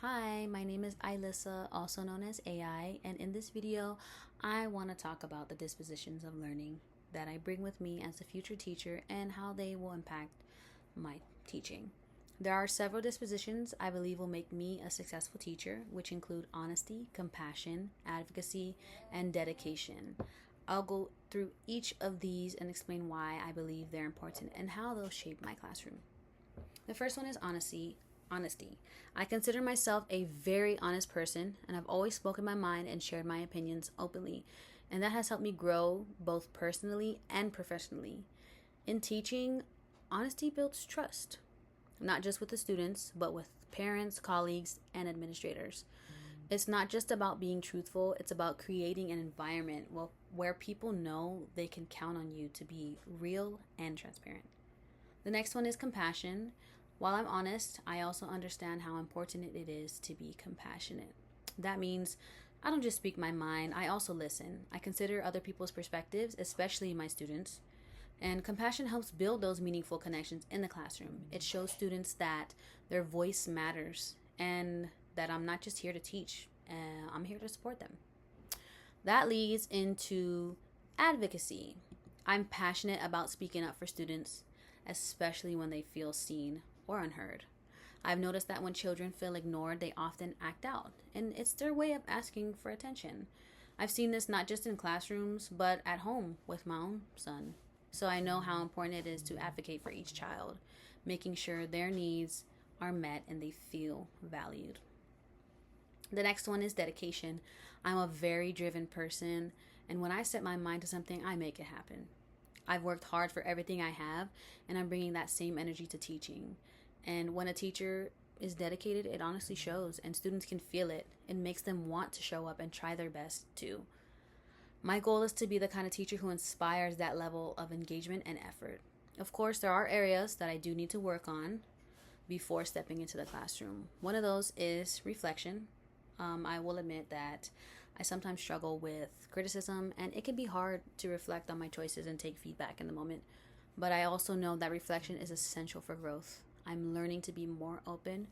Hi, my name is Alyssa, also known as AI, and in this video, I want to talk about the dispositions of learning that I bring with me as a future teacher and how they will impact my teaching. There are several dispositions I believe will make me a successful teacher, which include honesty, compassion, advocacy, and dedication. I'll go through each of these and explain why I believe they're important and how they'll shape my classroom. The first one is honesty. Honesty. I consider myself a very honest person, and I've always spoken my mind and shared my opinions openly, and that has helped me grow both personally and professionally. In teaching, honesty builds trust, not just with the students, but with parents, colleagues, and administrators. It's not just about being truthful, it's about creating an environment where people know they can count on you to be real and transparent. The next one is compassion. While I'm honest, I also understand how important it is to be compassionate. That means I don't just speak my mind, I also listen. I consider other people's perspectives, especially my students. And compassion helps build those meaningful connections in the classroom. It shows students that their voice matters and that I'm not just here to teach, I'm here to support them. That leads into advocacy. I'm passionate about speaking up for students, especially when they feel seen or unheard. I've noticed that when children feel ignored, they often act out, and it's their way of asking for attention. I've seen this not just in classrooms, but at home with my own son. So I know how important it is to advocate for each child, making sure their needs are met and they feel valued. The next one is dedication. I'm a very driven person, and when I set my mind to something, I make it happen. I've worked hard for everything I have, and I'm bringing that same energy to teaching. And when a teacher is dedicated, it honestly shows, and students can feel it. It makes them want to show up and try their best too. My goal is to be the kind of teacher who inspires that level of engagement and effort. Of course, there are areas that I do need to work on before stepping into the classroom. One of those is reflection. I will admit that I sometimes struggle with criticism, and it can be hard to reflect on my choices and take feedback in the moment. But I also know that reflection is essential for growth. I'm learning to be more open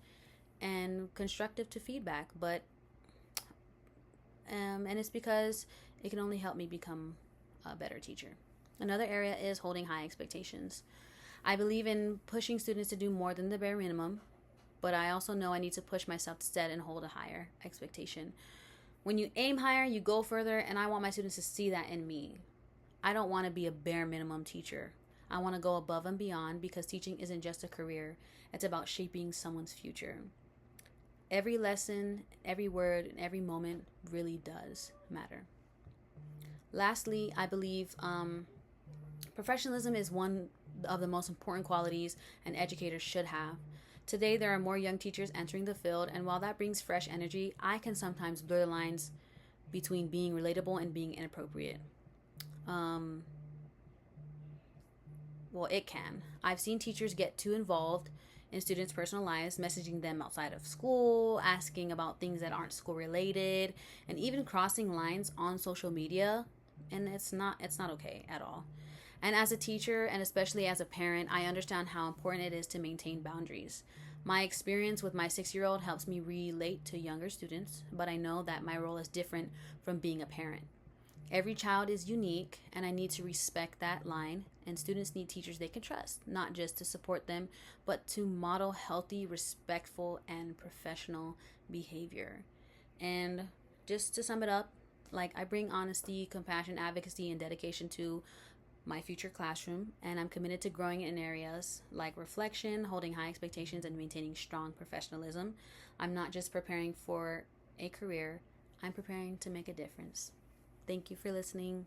and constructive to feedback, and it's because it can only help me become a better teacher. Another area is holding high expectations. I believe in pushing students to do more than the bare minimum, but I also know I need to push myself to set and hold a higher expectation. When you aim higher, you go further, and I want my students to see that in me. I don't want to be a bare minimum teacher. I want to go above and beyond because teaching isn't just a career. It's about shaping someone's future. Every lesson, every word, and every moment really does matter. Lastly, I believe professionalism is one of the most important qualities an educator should have. Today, there are more young teachers entering the field, and while that brings fresh energy, I can sometimes blur the lines between being relatable and being inappropriate. It can. I've seen teachers get too involved in students' personal lives, messaging them outside of school, asking about things that aren't school related, and even crossing lines on social media, and it's not okay at all. And as a teacher, and especially as a parent, I understand how important it is to maintain boundaries. My experience with my 6-year-old helps me relate to younger students, but I know that my role is different from being a parent. Every child is unique, and I need to respect that line, and students need teachers they can trust, not just to support them, but to model healthy, respectful, and professional behavior. And just to sum it up, I bring honesty, compassion, advocacy, and dedication to my future classroom, and I'm committed to growing in areas like reflection, holding high expectations, and maintaining strong professionalism. I'm not just preparing for a career, I'm preparing to make a difference. Thank you for listening.